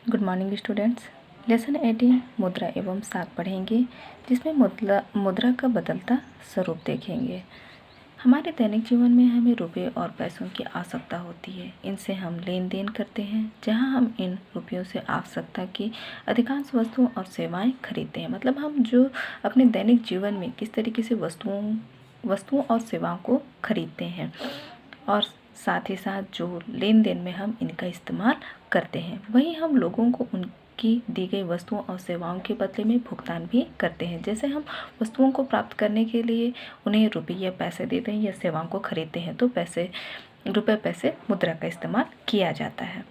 Good morning students. Lesson 18 मुद्रा एवं साख पढ़ेंगे, जिसमें मुद्रा का बदलता स्वरूप देखेंगे। हमारे दैनिक जीवन में हमें रुपये और पैसों की आवश्यकता होती है। इनसे हम लेन देन करते हैं, जहां हम इन रुपयों से आवश्यकता की अधिकांश वस्तुओं और सेवाएं खरीदते हैं। मतलब हम जो अपने दैनिक जीवन में किस तरीके से वस्तुओं और सेवाओं को खरीदते हैं, और साथ ही साथ जो लेन देन में हम इनका इस्तेमाल करते हैं, वहीं हम लोगों को उनकी दी गई वस्तुओं और सेवाओं के बदले में भुगतान भी करते हैं। जैसे हम वस्तुओं को प्राप्त करने के लिए उन्हें रुपये या पैसे देते हैं या सेवाओं को खरीदते हैं, तो रुपये पैसे मुद्रा का इस्तेमाल किया जाता है।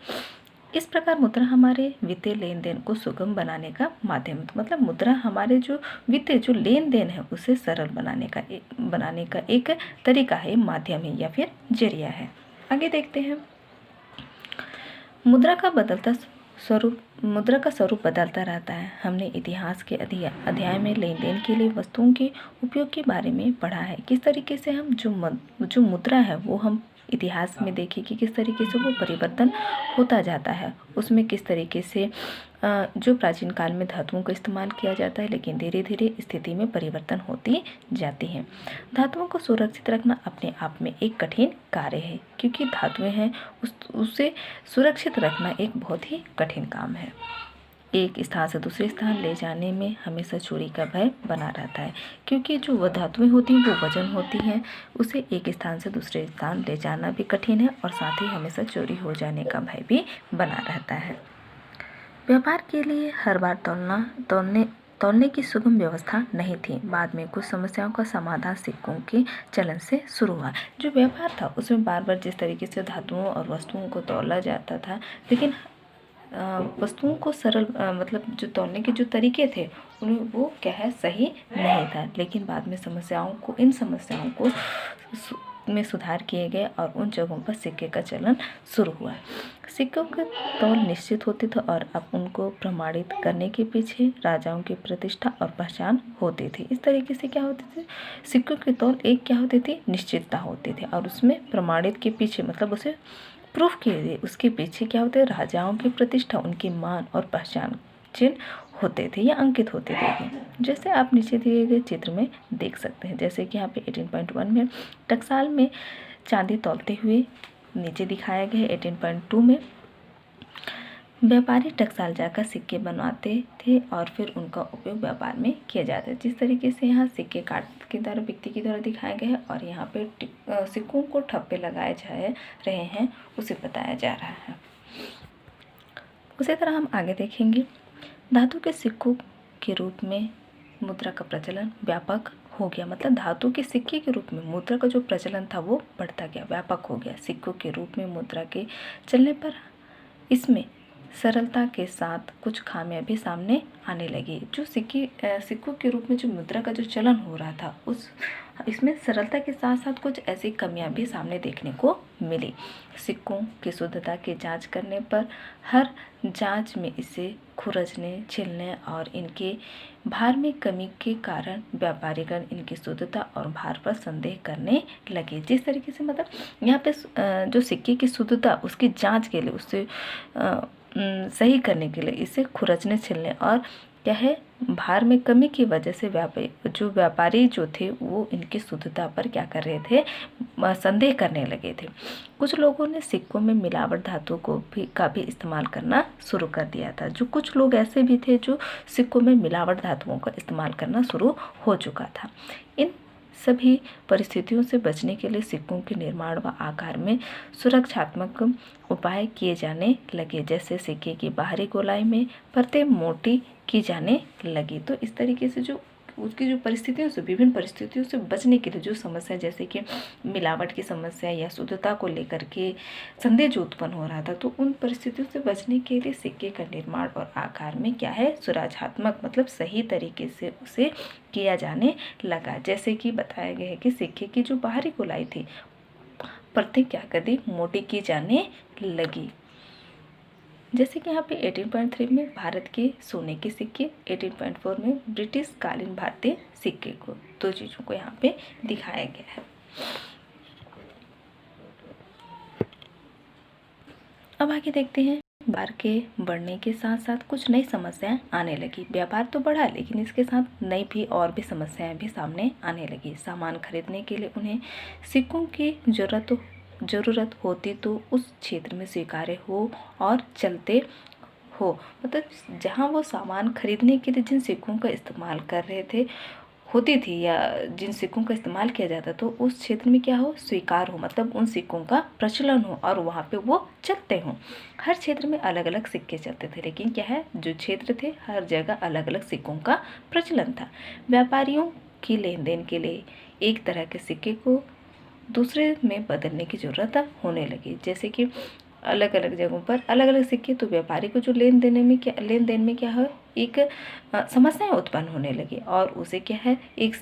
इस प्रकार मुद्रा हमारे वित्तीय लेन देन को सुगम बनाने का माध्यम है। मतलब मुद्रा हमारे जो वित्तीय जो लेन देन है उसे सरल बनाने का एक तरीका है, माध्यम है या फिर जरिया है। आगे देखते हैं। मुद्रा का स्वरूप बदलता रहता है। हमने इतिहास के अध्याय में लेन देन के लिए वस्तुओं के उपयोग के बारे में पढ़ा है। किस तरीके से हम जो मुद्रा है वो हम इतिहास में देखें कि किस तरीके से वो परिवर्तन होता जाता है। उसमें किस तरीके से जो प्राचीन काल में धातुओं का इस्तेमाल किया जाता है, लेकिन धीरे धीरे स्थिति में परिवर्तन होती जाती है। धातुओं को सुरक्षित रखना अपने आप में एक कठिन कार्य है, क्योंकि धातुएं हैं उसे सुरक्षित रखना एक बहुत ही कठिन काम है। एक स्थान से दूसरे स्थान ले जाने में हमेशा चोरी का भय बना रहता है, क्योंकि जो वह धातुएं होती हैं वो वजन होती हैं। उसे एक स्थान से दूसरे स्थान ले जाना भी कठिन है, और साथ ही हमेशा चोरी हो जाने का भय भी बना रहता है। व्यापार के लिए हर बार तौलने की सुगम व्यवस्था नहीं थी। बाद में कुछ समस्याओं का समाधान सिक्कों के चलन से शुरू हुआ। जो व्यापार था उसमें बार बार जिस तरीके से धातुओं और वस्तुओं को तौला जाता था, लेकिन वस्तुओं को सरल मतलब जो तौलने के जो तरीके थे उन्हें वो क्या है सही नहीं था। लेकिन बाद में इन समस्याओं को में सुधार किए गए और उन जगहों पर सिक्के का चलन शुरू हुआ। सिक्कों के तौल निश्चित होते थे, और अब उनको प्रमाणित करने के पीछे राजाओं की प्रतिष्ठा और पहचान होती थी। इस तरीके से क्या होते थे, सिक्कों के तौल एक क्या होते थे, निश्चितता होते थे, और उसमें प्रमाणित के पीछे मतलब उसे प्रूफ के लिए उसके पीछे क्या होते हैं, राजाओं की प्रतिष्ठा, उनकी मान और पहचान चिन्ह होते थे या अंकित होते थे। जैसे आप नीचे दिए गए चित्र में देख सकते हैं। जैसे कि यहाँ पे 18.1 में टकसाल में चांदी तौलते हुए नीचे दिखाया गया है। 18.2 में व्यापारी टकसाल जाकर सिक्के बनवाते थे और फिर उनका उपयोग व्यापार में किया जाता है। जिस तरीके से यहाँ सिक्के काट की तरह व्यक्ति की तरह दिखाया गया है, और यहाँ पे सिक्कों को ठप्पे लगाए जा रहे हैं उसे बताया जा रहा है। उसी तरह हम आगे देखेंगे। धातु के सिक्कों के रूप में मुद्रा का प्रचलन व्यापक हो गया। मतलब धातु के सिक्के के रूप में मुद्रा का जो प्रचलन था वो बढ़ता गया, व्यापक हो गया। सिक्कों के रूप में मुद्रा के चलने पर इसमें सरलता के साथ कुछ खामियां भी सामने आने लगी। जो सिक्कों के रूप में जो मुद्रा का जो चलन हो रहा था इसमें सरलता के साथ साथ कुछ ऐसी कमियां भी सामने देखने को मिली। सिक्कों की शुद्धता की जांच करने पर हर जांच में इसे खुरचने, छिलने और इनके भार में कमी के कारण व्यापारीगण इनकी शुद्धता और भार पर संदेह करने लगे। जिस तरीके से मतलब यहाँ पे जो सिक्के की शुद्धता उसकी जांच के लिए, उससे सही करने के लिए इसे खुरचने, छिलने और क्या है भार में कमी की वजह से व्यापारी जो थे वो इनकी शुद्धता पर क्या कर रहे थे, संदेह करने लगे थे। कुछ लोगों ने सिक्कों में मिलावट धातु का भी इस्तेमाल करना शुरू कर दिया था। जो कुछ लोग ऐसे भी थे जो सिक्कों में मिलावट धातुओं का इस्तेमाल करना शुरू हो चुका था। इन सभी परिस्थितियों से बचने के लिए सिक्कों के निर्माण व आकार में सुरक्षात्मक उपाय किए जाने लगे। जैसे सिक्के की बाहरी गोलाई में परतें मोटी की जाने लगी। तो इस तरीके से जो उसकी जो विभिन्न परिस्थितियों से बचने के लिए जो समस्या, जैसे कि मिलावट की समस्या या शुद्धता को लेकर के संदेह जो उत्पन्न हो रहा था, तो उन परिस्थितियों से बचने के लिए सिक्के का निर्माण और आकार में क्या है, सुरक्षात्मक मतलब सही तरीके से उसे किया जाने लगा। जैसे कि बताया गया है कि सिक्के की जो बाहरी गोलाई थी परतें क्या कर दी, मोटी की जाने लगी। जैसे कि यहाँ पे 18.3 में भारत के सोने के सिक्के, 18.4 में ब्रिटिश कालीन भारतीय सिक्के को, दो चीज़ों को यहाँ पे दिखाया गया है। अब आगे देखते हैं व्यापार के बढ़ने के साथ साथ कुछ नई समस्याएं आने लगी। व्यापार तो बढ़ा लेकिन इसके साथ नई भी और भी समस्याएं भी सामने आने लगी। सामान खरीदने के लिए उन्हें सिक्कों की ज़रूरत होती तो उस क्षेत्र में स्वीकार्य हो और चलते हो। मतलब जहाँ वो सामान खरीदने के लिए जिन सिक्कों का इस्तेमाल कर रहे थे होती थी या जिन सिक्कों का इस्तेमाल किया जाता तो उस क्षेत्र में क्या हो, स्वीकार हो, मतलब उन सिक्कों का प्रचलन हो और वहाँ पे वो चलते हों। हर क्षेत्र में अलग अलग सिक्के चलते थे, लेकिन क्या है, जो क्षेत्र थे हर जगह अलग अलग सिक्कों का प्रचलन था। व्यापारियों की लेन देन के लिए एक तरह के सिक्के को दूसरे में बदलने की ज़रूरत होने लगी। जैसे कि अलग अलग जगहों पर अलग अलग सिक्के, तो व्यापारी को जो लेन देन में क्या है, एक समस्याएं उत्पन्न होने लगी और उसे क्या है, एक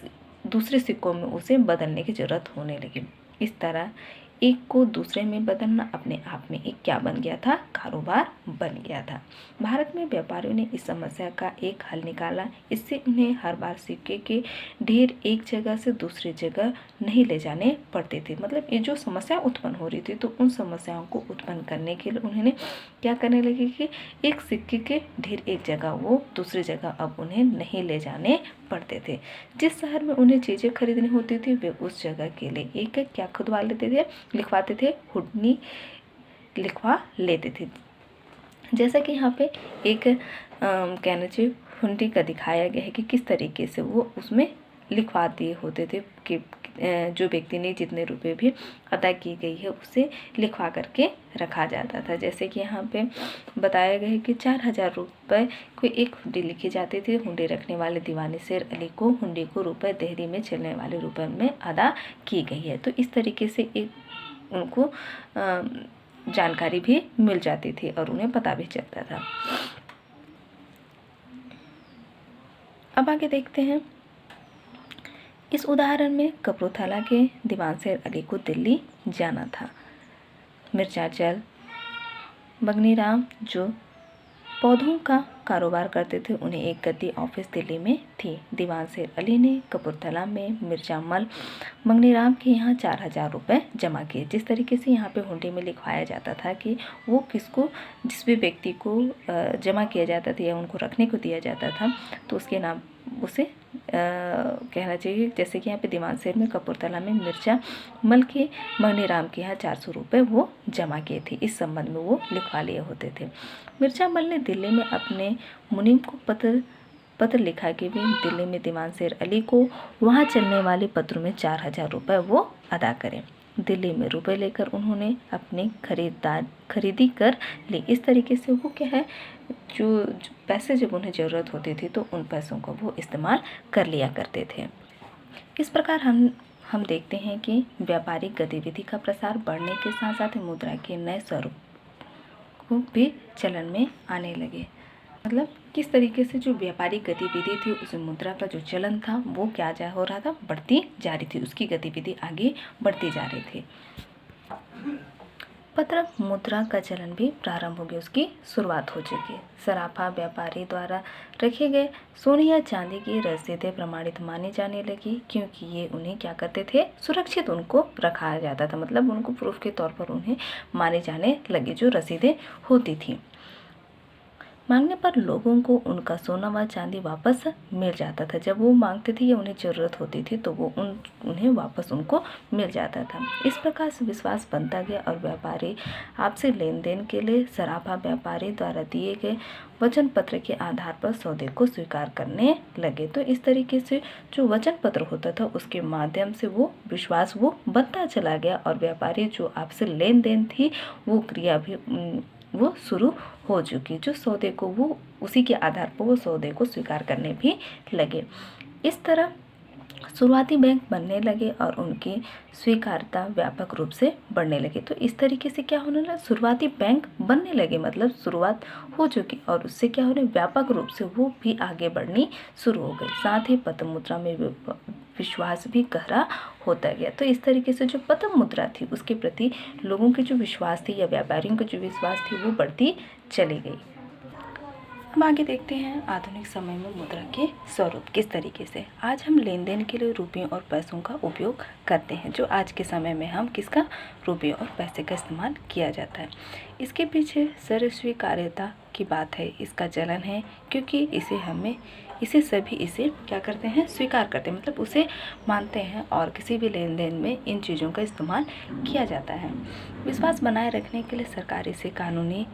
दूसरे सिक्कों में उसे बदलने की ज़रूरत होने लगी। इस तरह एक को दूसरे में बदलना अपने आप में एक क्या बन गया था, कारोबार बन गया था। भारत में व्यापारियों ने इस समस्या का एक हल निकाला। इससे उन्हें हर बार सिक्के के ढेर एक जगह से दूसरी जगह नहीं ले जाने पड़ते थे। मतलब ये जो समस्या उत्पन्न हो रही थी तो उन समस्याओं को उत्पन्न करने के लिए उन्होंने क्या करने लगे कि एक सिक्के के ढेर एक जगह वो दूसरी जगह अब उन्हें नहीं ले जाने पड़ते थे। जिस शहर में उन्हें चीज़ें खरीदनी होती थी वे उस जगह के लिए एक क्या खुदवा लेते थे, लिखवाते थे, हुंडी लिखवा लेते थे। जैसा कि यहाँ पे एक कहना चाहिए हुंडी का दिखाया गया है कि किस तरीके से वो उसमें लिखवा दिए होते थे कि जो व्यक्ति ने जितने रुपए भी अदा की गई है उसे लिखवा करके रखा जाता था। जैसे कि यहाँ पे बताया गया है कि 4000 रुपये को एक हुंडी लिखी जाती थी। हुंडी रखने वाले दीवाने शेर अली को हुंडी को रुपये देहरी में चलने वाले रुपये में अदा की गई है। तो इस तरीके से एक उनको जानकारी भी मिल जाती थी और उन्हें पता भी चलता था। अब आगे देखते हैं। इस उदाहरण में कपूरथला के दीवान शेर अली को दिल्ली जाना था। मिर्जाचल बगनीराम जो पौधों का कारोबार करते थे, उन्हें एक गद्दी ऑफिस दिल्ली में थी। दीवान शेर अली ने कपूरथला में मिर्जामल मंगनीराम के यहाँ 4000 रुपये जमा किए। जिस तरीके से यहाँ पे हुंडी में लिखवाया जाता था कि वो किसको, जिस भी व्यक्ति को जमा किया जाता था या उनको रखने को दिया जाता था तो उसके नाम उसे कहना चाहिए। जैसे कि यहाँ पे दीवान शेर में कपूरथला में मिर्जा मल के मंगनीराम के यहाँ 400 रुपये वो जमा किए थे। इस संबंध में वो लिखवा लिए होते थे। मिर्जा मल ने दिल्ली में अपने मुनीम को पत्र लिखा कि वे दिल्ली में दीवान शेर अली को वहाँ चलने वाले पत्रों में 4000 रुपये वो अदा करें। दिल्ली में रुपए लेकर उन्होंने अपनी खरीदी कर ली। इस तरीके से वो क्या है, जो पैसे जब उन्हें ज़रूरत होती थी तो उन पैसों का वो इस्तेमाल कर लिया करते थे। इस प्रकार हम देखते हैं कि व्यापारिक गतिविधि का प्रसार बढ़ने के साथ साथ मुद्रा के नए स्वरूप भी चलन में आने लगे। मतलब किस तरीके से जो व्यापारिक गतिविधि थी उस मुद्रा का जो चलन था वो क्या हो रहा था, बढ़ती जा रही थी, उसकी गतिविधि आगे बढ़ती जा रही थी। पत्र मुद्रा का चलन भी प्रारंभ हो गया, उसकी शुरुआत हो चुकी है। सराफा व्यापारी द्वारा रखे गए सोने या चांदी की रसीदें प्रमाणित मानी जाने लगी, क्योंकि ये उन्हें क्या करते थे, सुरक्षित उनको रखा जाता था। मतलब उनको प्रूफ के तौर पर उन्हें माने जाने लगी जो रसीदें होती थी। मांगने पर लोगों को उनका सोना व चांदी वापस मिल जाता था। जब वो मांगते थे या उन्हें ज़रूरत होती थी तो वो उन्हें वापस उनको मिल जाता था। इस प्रकार से विश्वास बनता गया और व्यापारी आपसी लेन देन के लिए सराफा व्यापारी द्वारा दिए गए वचन पत्र के आधार पर सौदे को स्वीकार करने लगे। तो इस तरीके से जो वचन पत्र होता था उसके माध्यम से वो विश्वास वो बनता चला गया और व्यापारी जो आपसे लेन देन थी वो क्रिया भी वो शुरू हो चुकी। जो सौदे को वो उसी के आधार पर वो सौदे को स्वीकार करने भी लगे। इस तरह शुरुआती बैंक बनने लगे और उनकी स्वीकार्यता व्यापक रूप से बढ़ने लगी। तो इस तरीके से क्या होने लगा, शुरुआती बैंक बनने लगे, मतलब शुरुआत हो चुकी और उससे क्या होने, व्यापक रूप से वो भी आगे बढ़नी शुरू हो गई। साथ ही पत्र मुद्रा में विश्वास भी गहरा होता गया। तो इस तरीके से जो पत्र मुद्रा थी उसके प्रति लोगों की जो विश्वास थी या व्यापारियों की जो विश्वास थी वो बढ़ती चली गई। अब आगे देखते हैं आधुनिक समय में मुद्रा के स्वरूप किस तरीके से। आज हम लेन देन के लिए रुपयों और पैसों का उपयोग करते हैं। जो आज के समय में हम किसका, रुपये और पैसे का इस्तेमाल किया जाता है। इसके पीछे सर्वस्वीकार्यता की बात है, इसका चलन है, क्योंकि इसे सभी क्या करते हैं, स्वीकार करते हैं, मतलब उसे मानते हैं और किसी भी लेन देन में इन चीज़ों का इस्तेमाल किया जाता है। विश्वास बनाए रखने के लिए सरकार इसे कानूनी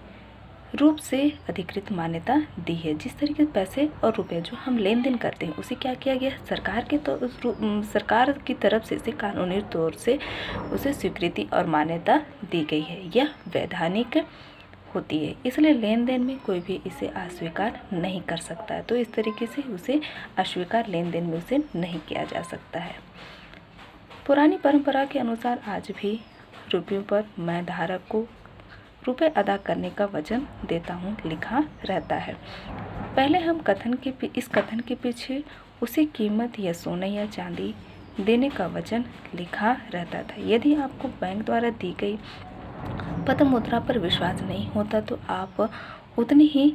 रूप से अधिकृत मान्यता दी है। जिस तरीके से पैसे और रुपए जो हम लेन देन करते हैं उसे क्या किया गया, सरकार की तरफ से इसे कानूनी तौर से उसे स्वीकृति और मान्यता दी गई है। यह वैधानिक होती है, इसलिए लेन देन में कोई भी इसे अस्वीकार नहीं कर सकता है। तो इस तरीके से उसे अस्वीकार लेन देन में उसे नहीं किया जा सकता है। पुरानी परंपरा के अनुसार आज भी रुपयों पर मैं धारक को रुपए अदा करने का वचन देता हूँ लिखा रहता है। पहले हम इस कथन के पीछे उसी कीमत या सोना या चांदी देने का वचन लिखा रहता था। यदि आपको बैंक द्वारा दी गई पत्र मुद्रा पर विश्वास नहीं होता तो आप उतनी ही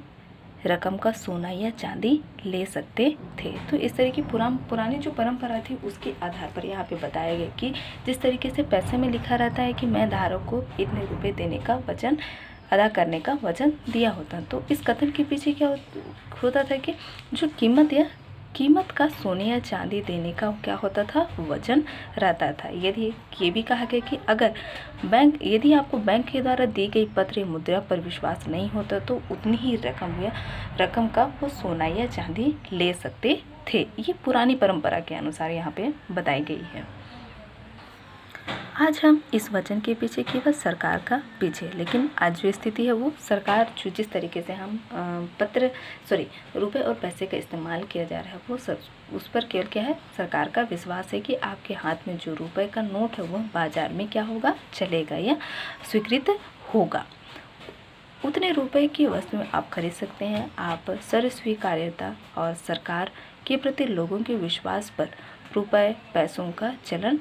रकम का सोना या चांदी ले सकते थे। तो इस तरह की पुरानी जो परंपरा थी उसके आधार पर यहाँ पे बताया गया कि जिस तरीके से पैसे में लिखा रहता है कि मैं धारक को इतने रुपए देने का वचन अदा करने का वचन दिया होता, तो इस कथन के पीछे क्या होता था कि जो कीमत का सोने या चांदी देने का क्या होता था, वचन रहता था। यदि ये भी कहा गया कि यदि आपको बैंक के द्वारा दी गई पत्र मुद्रा पर विश्वास नहीं होता तो उतनी ही रकम का वो सोना या चांदी ले सकते थे। ये पुरानी परंपरा के अनुसार यहाँ पे बताई गई है। आज हम इस वचन के पीछे केवल सरकार का पीछे, लेकिन आज जो स्थिति है वो सरकार जो जिस तरीके से हम रुपए और पैसे का इस्तेमाल किया जा रहा है वो उस पर केवल क्या है, सरकार का विश्वास है कि आपके हाथ में जो रुपए का नोट है वो बाजार में क्या होगा, चलेगा या स्वीकृत होगा। उतने रुपए की वस्तुएं आप खरीद सकते हैं। आप सर्वस्वीकार्यता और सरकार के प्रति लोगों के विश्वास पर रुपए पैसों का चलन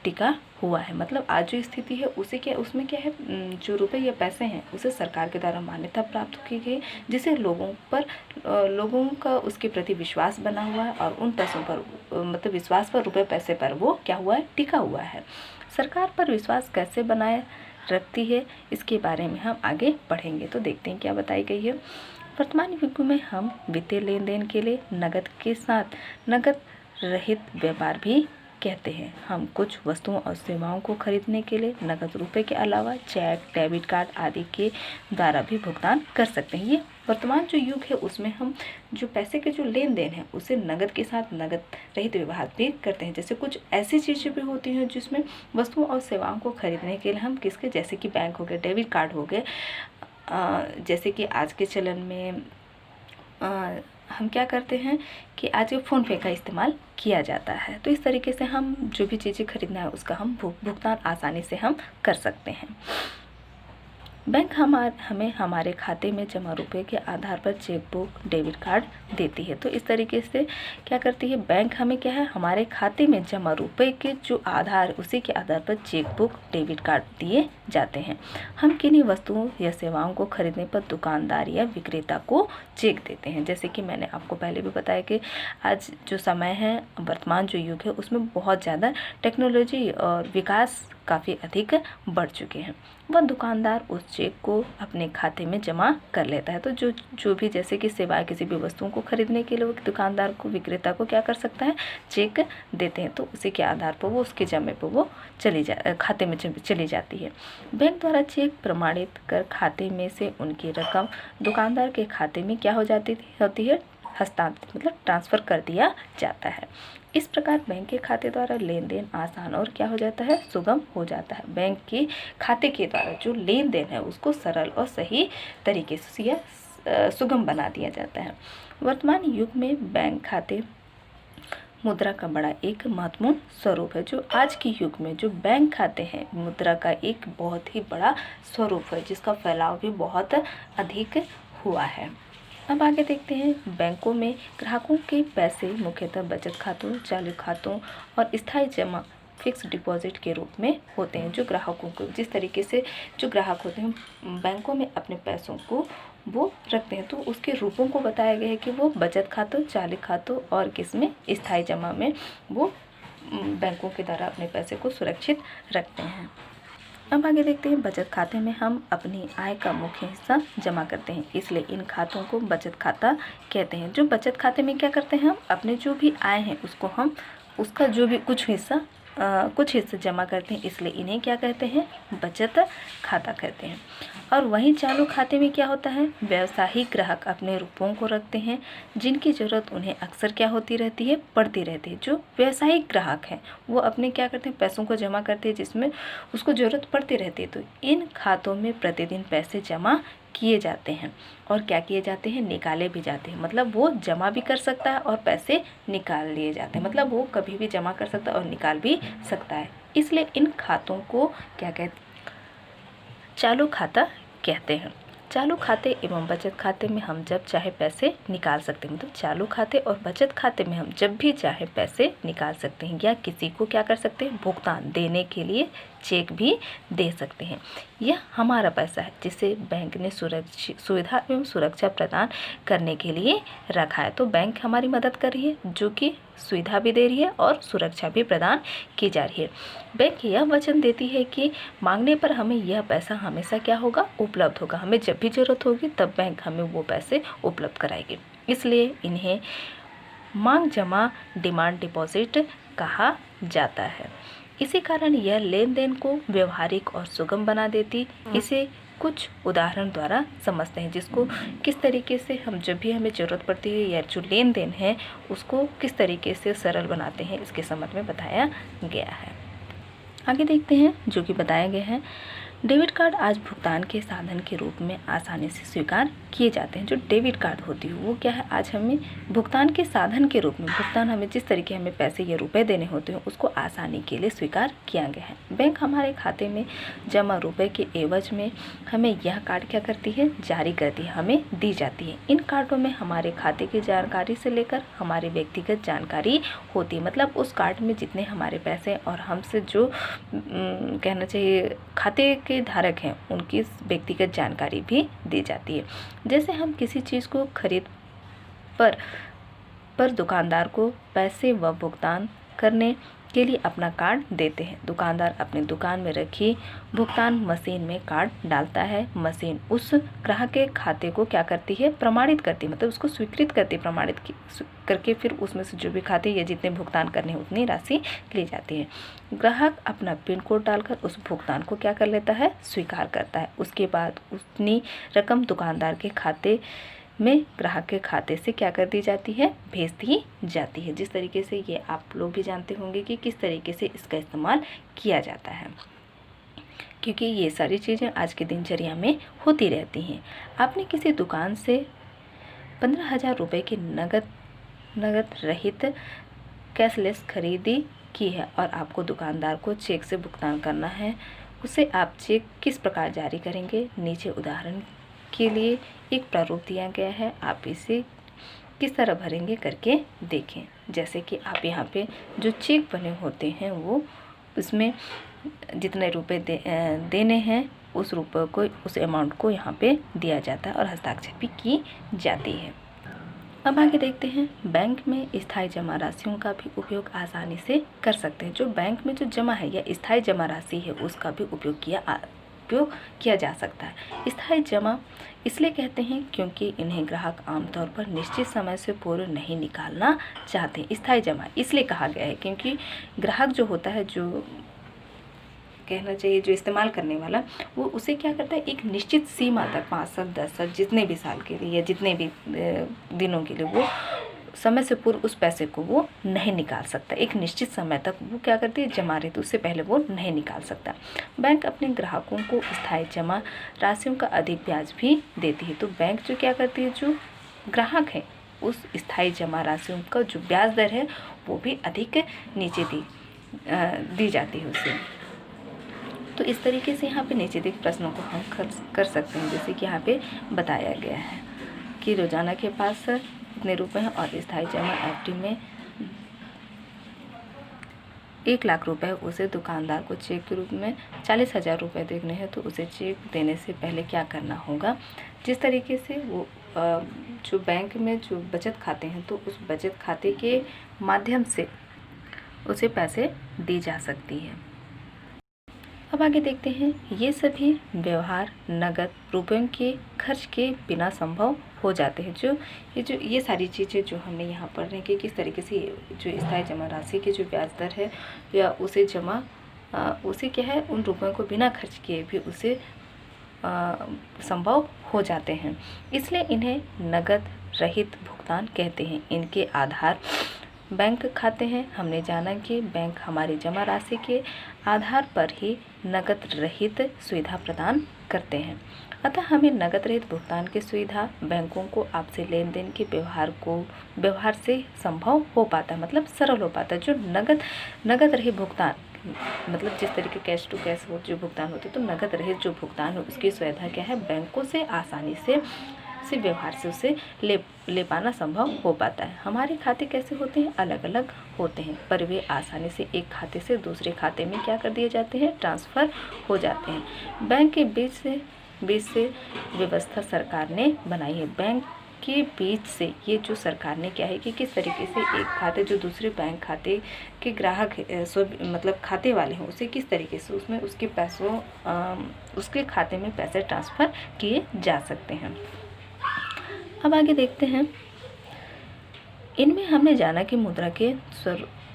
टिका हुआ है। मतलब आज जो स्थिति है उसमें क्या है, जो रुपए या पैसे हैं उसे सरकार के द्वारा मान्यता प्राप्त की गई, जिससे लोगों का उसके प्रति विश्वास बना हुआ है और उन पैसों पर मतलब विश्वास पर, रुपए पैसे पर वो क्या हुआ है, टिका हुआ है। सरकार पर विश्वास कैसे बनाए रखती है इसके बारे में हम आगे पढ़ेंगे। तो देखते हैं क्या बताई गई है। वर्तमान युग में हम वित्तीय लेन देन के लिए नकद के साथ नकद रहित व्यापार भी कहते हैं। हम कुछ वस्तुओं और सेवाओं को खरीदने के लिए नकद रुपए के अलावा चेक, डेबिट कार्ड आदि के द्वारा भी भुगतान कर सकते हैं। ये वर्तमान जो युग है उसमें हम जो पैसे के जो लेन देन है उसे नकद के साथ नकद रहित व्यवहार भी करते हैं। जैसे कुछ ऐसी चीज़ें भी होती हैं जिसमें वस्तुओं और सेवाओं को खरीदने के लिए हम जैसे कि बैंक हो गए, डेबिट कार्ड हो गए, जैसे कि आज के चलन में हम क्या करते हैं कि आज फ़ोन पे का इस्तेमाल किया जाता है। तो इस तरीके से हम जो भी चीज़ें खरीदना है उसका हम भुगतान आसानी से हम कर सकते हैं। बैंक हमें हमारे खाते में जमा रुपए के आधार पर चेकबुक, डेबिट कार्ड देती है। तो इस तरीके से क्या करती है, बैंक हमें क्या है, हमारे खाते में जमा रुपए के जो आधार उसी के आधार पर चेकबुक, डेबिट कार्ड दिए जाते हैं। हम किन्हीं वस्तुओं या सेवाओं को खरीदने पर दुकानदार या विक्रेता को चेक देते हैं। जैसे कि मैंने आपको पहले भी बताया कि आज जो समय है, वर्तमान जो युग है उसमें बहुत ज़्यादा टेक्नोलॉजी और विकास काफ़ी अधिक बढ़ चुके हैं। वह दुकानदार उस चेक को अपने खाते में जमा कर लेता है। तो जो भी जैसे कि सेवाएं, किसी भी वस्तुओं को खरीदने के लिए वो दुकानदार को, विक्रेता को क्या कर सकता है, चेक देते हैं। तो उसी के आधार पर वो उसके जमे पर वो खाते में चली जाती है। बैंक द्वारा चेक प्रमाणित कर खाते में से उनकी रकम दुकानदार के खाते में क्या होती है, हस्तांतरित मतलब ट्रांसफ़र कर दिया जाता है। इस प्रकार बैंक के खाते द्वारा लेन देन आसान और क्या हो जाता है, सुगम हो जाता है। बैंक के खाते के द्वारा जो लेन देन है उसको सरल और सही तरीके से सुगम बना दिया जाता है। वर्तमान युग में बैंक खाते मुद्रा का बड़ा एक महत्वपूर्ण स्वरूप है। जो आज के युग में जो बैंक खाते हैं मुद्रा का एक बहुत ही बड़ा स्वरूप है, जिसका फैलाव भी बहुत अधिक हुआ है। अब आगे देखते हैं। बैंकों में ग्राहकों के पैसे मुख्यतः बचत खातों, चालू खातों और स्थायी जमा फिक्स डिपॉजिट के रूप में होते हैं। जो ग्राहकों को जिस तरीके से जो ग्राहक होते हैं बैंकों में अपने पैसों को वो रखते हैं। तो उसके रूपों को बताया गया है कि वो बचत खातों, चालू खातों और किसमें, स्थायी जमा में वो बैंकों के द्वारा अपने पैसे को सुरक्षित रखते हैं। अब आगे देखते हैं, बचत खाते में हम अपनी आय का मुख्य हिस्सा जमा करते हैं, इसलिए इन खातों को बचत खाता कहते हैं। जो बचत खाते में क्या करते हैं, हम अपने जो भी आय हैं उसको हम उसका जो भी कुछ हिस्सा जमा करते हैं, इसलिए इन्हें क्या कहते हैं, बचत खाता कहते हैं। और वहीं चालू खाते में क्या होता है, व्यावसायिक ग्राहक अपने रुपयों को रखते हैं जिनकी ज़रूरत उन्हें अक्सर क्या होती रहती है, पड़ती रहती है। जो व्यावसायिक ग्राहक हैं वो अपने क्या करते हैं, पैसों को जमा करते हैं जिसमें उसको ज़रूरत पड़ती रहती है। तो इन खातों में प्रतिदिन पैसे जमा किए जाते हैं और क्या किए जाते हैं, निकाले भी जाते हैं। मतलब वो जमा भी कर सकता है और पैसे निकाल लिए जाते हैं, मतलब वो कभी भी जमा कर सकता है और निकाल भी सकता है। इसलिए इन खातों को क्या कहते हैं, चालू खाता कहते हैं। चालू खाते एवं बचत खाते में हम जब चाहे पैसे निकाल सकते हैं। मतलब चालू खाते और बचत खाते में हम जब भी चाहे पैसे निकाल सकते हैं या किसी को क्या कर सकते हैं, भुगतान देने के लिए चेक भी दे सकते हैं। यह हमारा पैसा है जिसे बैंक ने सुविधा एवं सुरक्षा प्रदान करने के लिए रखा है। तो बैंक हमारी मदद कर रही है, जो कि सुविधा भी दे रही है और सुरक्षा भी प्रदान की जा रही है। बैंक यह वचन देती है कि मांगने पर हमें यह पैसा हमेशा क्या होगा, उपलब्ध होगा। हमें जब भी ज़रूरत होगी तब बैंक हमें वो पैसे उपलब्ध कराएगी। इसलिए इन्हें मांग जमा, डिमांड डिपॉजिट कहा जाता है। इसी कारण यह लेन देन को व्यवहारिक और सुगम बना देती। इसे कुछ उदाहरण द्वारा समझते हैं, जिसको किस तरीके से हम जब भी हमें ज़रूरत पड़ती है या जो लेन देन है उसको किस तरीके से सरल बनाते हैं, इसके संबंध में बताया गया है। आगे देखते हैं जो कि बताया गया है, डेबिट कार्ड आज भुगतान के साधन के रूप में आसानी से स्वीकार किए जाते हैं। जो डेबिट कार्ड होती है वो क्या है, आज हमें भुगतान के साधन के रूप में, भुगतान हमें जिस तरीके हमें पैसे या रुपए देने होते हैं उसको आसानी के लिए स्वीकार किया गया है। बैंक हमारे खाते में जमा रुपए के एवज में हमें यह कार्ड क्या करती है, जारी करती है, हमें दी जाती है। इन कार्डों में हमारे खाते की जानकारी से लेकर हमारी व्यक्तिगत जानकारी होती है। मतलब उस कार्ड में जितने हमारे पैसे और हमसे जो कहना चाहिए खाते के धारक हैं उनकी व्यक्तिगत जानकारी भी दी जाती है। जैसे हम किसी चीज़ को खरीद पर दुकानदार को पैसे व भुगतान करने के लिए अपना कार्ड देते हैं। दुकानदार अपनी दुकान में रखी भुगतान मशीन में कार्ड डालता है। मशीन उस ग्राहक के खाते को क्या करती है, प्रमाणित करती है, मतलब उसको स्वीकृत करती, प्रमाणित करके फिर उसमें से जो भी खाते या जितने भुगतान करने हैं उतनी राशि ली जाती है। ग्राहक अपना पिन कोड डालकर उस भुगतान को क्या कर लेता है, स्वीकार करता है। उसके बाद उतनी रकम दुकानदार के खाते में ग्राहक के खाते से क्या कर दी जाती है, भेज दी जाती है। जिस तरीके से ये आप लोग भी जानते होंगे कि किस तरीके से इसका इस्तेमाल किया जाता है, क्योंकि ये सारी चीज़ें आज के दिनचर्या में होती रहती हैं। आपने किसी दुकान से 15,000 रुपये की नगद रहित कैशलेस खरीदी की है और आपको दुकानदार को चेक से भुगतान करना है। उसे आप चेक किस प्रकार जारी करेंगे, नीचे उदाहरण के लिए एक प्रारूप दिया गया है, आप इसे किस तरह भरेंगे करके देखें। जैसे कि आप यहाँ पे जो चेक बने होते हैं वो उसमें जितने रुपए देने हैं उस रुपये को, उस अमाउंट को यहाँ पे दिया जाता है और हस्ताक्षर भी की जाती है। अब आगे देखते हैं, बैंक में स्थायी जमा राशियों का भी उपयोग आसानी से कर सकते हैं। जो बैंक में जो जमा है या स्थायी जमा राशि है उसका भी उपयोग किया जा सकता है। स्थायी जमा इसलिए कहते हैं क्योंकि इन्हें ग्राहक आमतौर पर निश्चित समय से पूर्व नहीं निकालना चाहते। स्थायी जमा इसलिए कहा गया है क्योंकि ग्राहक जो होता है, जो कहना चाहिए जो इस्तेमाल करने वाला, वो उसे क्या करता है, एक निश्चित सीमा तक 5 साल 10 साल जितने भी साल के लिए या जितने भी दिनों के लिए वो समय से पूर्व उस पैसे को वो नहीं निकाल सकता। एक निश्चित समय तक वो क्या करती है, जमा रहती है, उससे पहले वो नहीं निकाल सकता। बैंक अपने ग्राहकों को स्थायी जमा राशियों का अधिक ब्याज भी देती है। तो बैंक जो क्या करती है, जो ग्राहक है उस स्थायी जमा राशियों का जो ब्याज दर है वो भी अधिक नीचे दी जाती है उसे। तो इस तरीके से यहाँ पे नीचे दिए प्रश्नों को हम कर सकते हैं। जैसे कि यहाँ पे बताया गया है कि रोजाना के पास कितने रुपए हैं और स्थायी जमा एफडी में 1 लाख रुपए, उसे दुकानदार को चेक के रूप में 40,000 रुपये देने हैं। तो उसे चेक देने से पहले क्या करना होगा, जिस तरीके से वो जो बैंक में जो बचत खाते हैं तो उस बचत खाते के माध्यम से उसे पैसे दी जा सकती है। अब आगे देखते हैं, ये सभी व्यवहार नगद रुपयों के खर्च के बिना संभव हो जाते हैं। ये सारी चीज़ें जो हमने यहाँ पढ़ रहे हैं कि किस तरीके से जो स्थायी जमा राशि की जो ब्याज दर है या उसे क्या है, उन रुपयों को बिना खर्च किए भी उसे संभव हो जाते हैं, इसलिए इन्हें नगद रहित भुगतान कहते हैं। इनके आधार बैंक खाते हैं। हमने जाना कि बैंक हमारी जमा राशि के आधार पर ही नगद रहित सुविधा प्रदान करते हैं। अतः हमें नगद रहित भुगतान की सुविधा बैंकों को आपसे लेन देन के व्यवहार से संभव हो पाता है, मतलब सरल हो पाता है। जो नगद रहित भुगतान, मतलब जिस तरीके कैश टू कैश वो जो भुगतान होते, तो नगद रहित जो भुगतान है उसकी सुविधा क्या है, बैंकों से आसानी से व्यवहार से उसे ले पाना संभव हो पाता है। हमारे खाते कैसे होते हैं, अलग अलग होते हैं, पर वे आसानी से एक खाते से दूसरे खाते में क्या कर दिए जाते हैं, ट्रांसफ़र हो जाते हैं। बैंक के बीच से व्यवस्था सरकार ने बनाई है। बैंक के बीच से ये जो सरकार ने क्या है कि किस तरीके से एक खाते जो दूसरे बैंक खाते के ग्राहक मतलब खाते वाले हैं उसे किस तरीके से उसमें उसके खाते में पैसे ट्रांसफ़र किए जा सकते हैं। अब आगे देखते हैं, इनमें हमने जाना कि मुद्रा के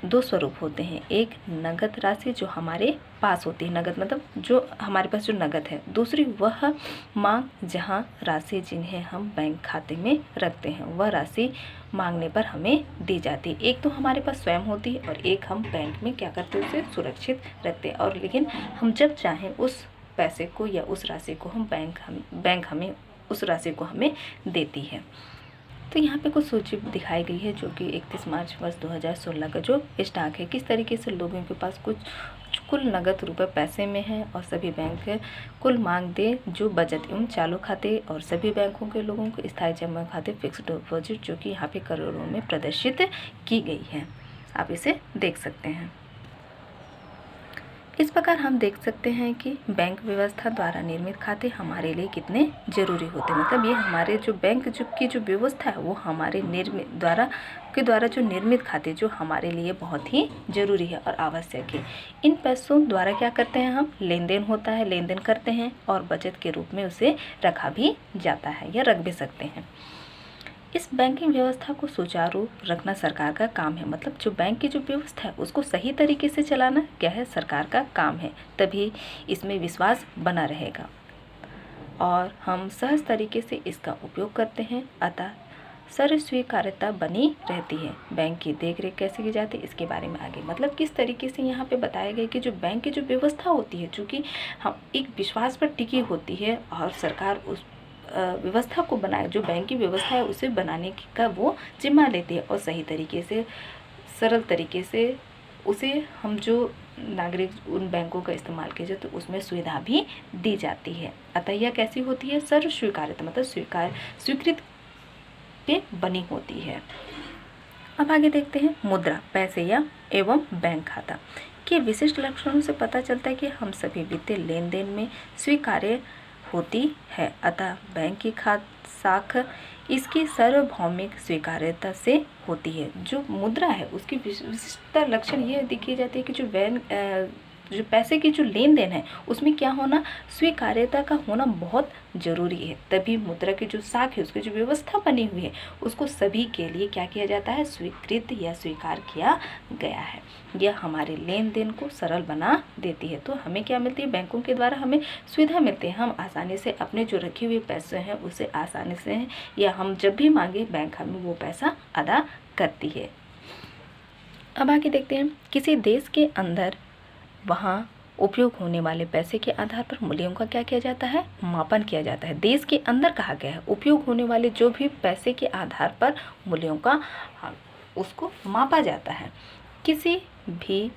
दो स्वरूप होते हैं। एक नगद राशि जो हमारे पास होती है, नगद मतलब जो हमारे पास जो नगद है। दूसरी वह मांग जहां राशि जिन्हें हम बैंक खाते में रखते हैं वह राशि मांगने पर हमें दी जाती है। एक तो हमारे पास स्वयं होती है और एक हम बैंक में क्या करते हैं, उसे सुरक्षित रखते हैं। और लेकिन हम जब चाहें उस पैसे को या उस राशि को बैंक हमें उस राशि को हमें देती है। तो यहाँ पे कुछ सूची दिखाई गई है जो कि 31 मार्च वर्ष 2016 का जो स्टॉक है, किस तरीके से लोगों के पास कुल नगद रुपए पैसे में है और सभी बैंक कुल मांग दे जो बचत एवं चालू खाते और सभी बैंकों के लोगों को स्थायी जमा खाते फिक्स्ड डिपॉजिट जो कि यहाँ पे करोड़ों में प्रदर्शित की गई है। आप इसे देख सकते हैं। इस प्रकार हम देख सकते हैं कि बैंक व्यवस्था द्वारा निर्मित खाते हमारे लिए कितने जरूरी होते हैं। मतलब ये हमारे जो बैंक की जो व्यवस्था है वो हमारे द्वारा जो निर्मित खाते जो हमारे लिए बहुत ही जरूरी है और आवश्यक है। इन पैसों द्वारा क्या करते हैं, हम लेन देन करते हैं और बचत के रूप में उसे रखा भी जाता है या रख भी सकते हैं। इस बैंकिंग व्यवस्था को सुचारू रखना सरकार का काम है। मतलब जो बैंक की जो व्यवस्था है उसको सही तरीके से चलाना क्या है, सरकार का काम है। तभी इसमें विश्वास बना रहेगा और हम सहज तरीके से इसका उपयोग करते हैं, अतः सर्वस्वीकार्यता बनी रहती है। बैंक की देखरेख कैसे की जाती है इसके बारे में आगे, मतलब किस तरीके से यहाँ पे बताया गया कि जो बैंक की जो व्यवस्था होती है चूँकि हम एक विश्वास पर टिकी होती है और सरकार उस व्यवस्था को बनाए, जो बैंक की व्यवस्था है उसे बनाने का वो जिम्मा लेती है और सही तरीके से सरल तरीके से उसे हम जो नागरिक उन बैंकों का इस्तेमाल किया जाए तो उसमें सुविधा भी दी जाती है। अतः यह कैसी होती है, सर्व स्वीकार्यता मतलब स्वीकृत पे बनी होती है। अब आगे देखते हैं, मुद्रा पैसे या एवं बैंक खाता के विशिष्ट लक्षणों से पता चलता है कि हम सभी वित्तीय लेन देन में स्वीकार्य होती है। अतः बैंक की साख इसकी सार्वभौमिक स्वीकार्यता से होती है। जो मुद्रा है उसकी विशिष्टता लक्षण ये दिखी जाती है कि जो पैसे की जो लेन देन है उसमें क्या होना, स्वीकार्यता का होना बहुत जरूरी है। तभी मुद्रा की जो साख है उसकी जो व्यवस्था बनी हुई है उसको सभी के लिए क्या किया जाता है, स्वीकृत या स्वीकार किया गया है। यह हमारे लेन देन को सरल बना देती है। तो हमें क्या मिलती है, बैंकों के द्वारा हमें सुविधा मिलती है। हम आसानी से अपने जो रखे हुए पैसे हैं उसे आसानी से या हम जब भी मांगे बैंक हमें वो पैसा अदा करती है। अब आगे देखते हैं, किसी देश के अंदर वहाँ उपयोग होने वाले पैसे के आधार पर मूल्यों का क्या किया जाता है, मापन किया जाता है। देश के अंदर कहा गया है उपयोग होने वाले जो भी पैसे के आधार पर मूल्यों का उसको मापा जाता है। किसी भी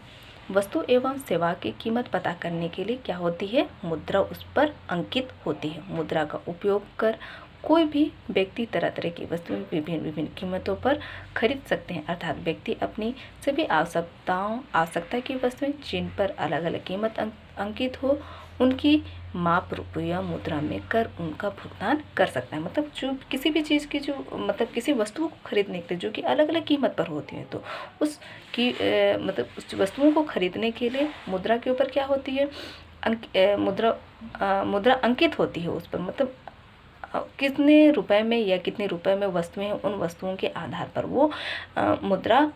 वस्तु एवं सेवा की कीमत पता करने के लिए क्या होती है, मुद्रा उस पर अंकित होती है। मुद्रा का उपयोग कर कोई भी व्यक्ति तरह तरह की वस्तुएं विभिन्न कीमतों पर खरीद सकते हैं। अर्थात व्यक्ति अपनी सभी आवश्यकता की वस्तुएं जिन पर अलग अलग कीमत अंकित हो उनकी माप रुपया मुद्रा में कर उनका भुगतान कर सकता है। मतलब जो किसी भी चीज़ की जो मतलब किसी वस्तु को खरीदने के लिए जो कि अलग अलग कीमत पर होती हैं, तो उस की मतलब उस वस्तुओं को खरीदने के लिए मुद्रा के ऊपर क्या होती है, मुद्रा अंकित होती है उस पर। मतलब कितने रुपए में या कितने रुपए में वस्तुएं हैं, उन वस्तुओं के आधार पर वो मुद्रा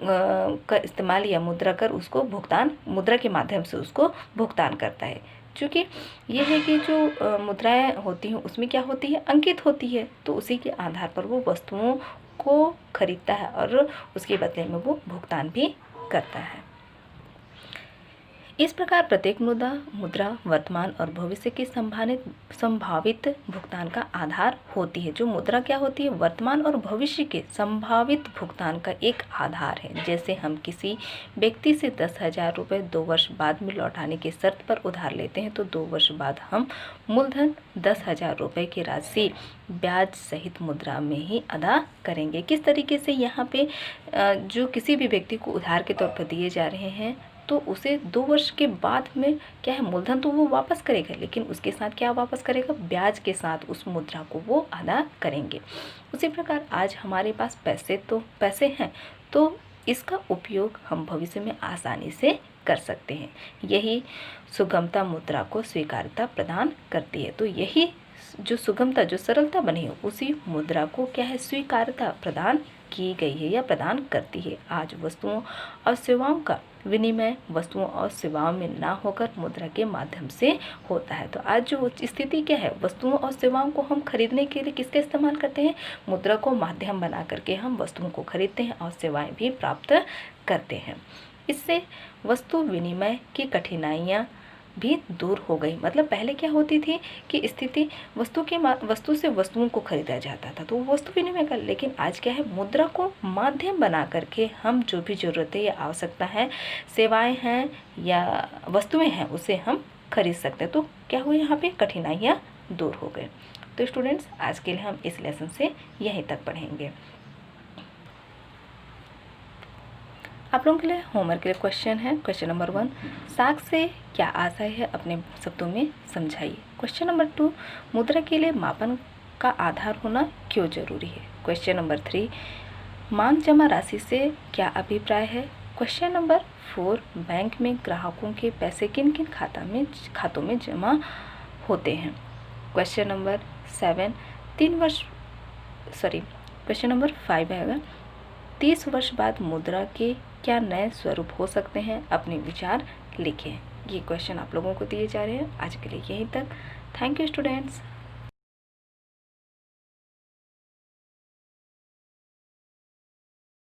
का इस्तेमाल या मुद्रा कर उसको भुगतान, मुद्रा के माध्यम से उसको भुगतान करता है। क्योंकि ये है कि जो मुद्राएं होती हैं उसमें क्या होती है, अंकित होती है, तो उसी के आधार पर वो वस्तुओं को खरीदता है और उसके बदले में वो भुगतान भी करता है। इस प्रकार प्रत्येक मुद्रा वर्तमान और भविष्य के संभावित भुगतान का आधार होती है। जो मुद्रा क्या होती है, वर्तमान और भविष्य के संभावित भुगतान का एक आधार है। जैसे हम किसी व्यक्ति से 10,000 रुपये 2 वर्ष बाद में लौटाने की शर्त पर उधार लेते हैं, तो 2 वर्ष बाद हम मूलधन 10,000 रुपये की राशि ब्याज सहित मुद्रा में ही अदा करेंगे। किस तरीके से यहाँ पे जो किसी भी व्यक्ति को उधार के तौर पर दिए जा रहे हैं, तो उसे 2 वर्ष के बाद में क्या है, मूलधन तो वो वापस करेगा, लेकिन उसके साथ क्या वापस करेगा, ब्याज के साथ उस मुद्रा को वो अदा करेंगे। उसी प्रकार आज हमारे पास पैसे हैं, तो इसका उपयोग हम भविष्य में आसानी से कर सकते हैं। यही सुगमता मुद्रा को स्वीकार्यता प्रदान करती है। तो यही जो सुगमता, जो सरलता बनी है, उसी मुद्रा को क्या है, स्वीकार्यता प्रदान की गई है या प्रदान करती है। आज वस्तुओं और सेवाओं का विनिमय वस्तुओं और सेवाओं में ना होकर मुद्रा के माध्यम से होता है। तो आज जो स्थिति क्या है, वस्तुओं और सेवाओं को हम खरीदने के लिए किसका इस्तेमाल करते हैं, मुद्रा को माध्यम बना करके हम वस्तुओं को खरीदते हैं और सेवाएं भी प्राप्त करते हैं। इससे वस्तु विनिमय की कठिनाइयाँ भी दूर हो गई। मतलब पहले क्या होती थी कि स्थिति वस्तु से वस्तुओं को खरीदा जाता था, तो वो वस्तु विनिमय का, लेकिन आज क्या है, मुद्रा को माध्यम बना करके हम जो भी ज़रूरतें या आवश्यकता है, सेवाएं हैं या वस्तुएं हैं, उसे हम खरीद सकते हैं। तो क्या हुआ, यहाँ पे कठिनाइयाँ दूर हो गए। तो स्टूडेंट्स, आज के लिए हम इस लेसन से यहीं तक पढ़ेंगे। आप लोगों के लिए होमवर्क के लिए क्वेश्चन है। क्वेश्चन नंबर 1, साख से क्या आशय है, अपने शब्दों में समझाइए। क्वेश्चन नंबर 2, मुद्रा के लिए मापन का आधार होना क्यों जरूरी है। क्वेश्चन नंबर 3, मांग जमा राशि से क्या अभिप्राय है। क्वेश्चन नंबर 4, बैंक में ग्राहकों के पैसे किन किन खातों में जमा होते हैं। क्वेश्चन नंबर 7, क्वेश्चन नंबर 5 है, 30 वर्ष बाद मुद्रा के क्या नए स्वरूप हो सकते हैं, अपने विचार लिखें। ये क्वेश्चन आप लोगों को दिए जा रहे हैं। आज के लिए यहीं तक। Thank you students.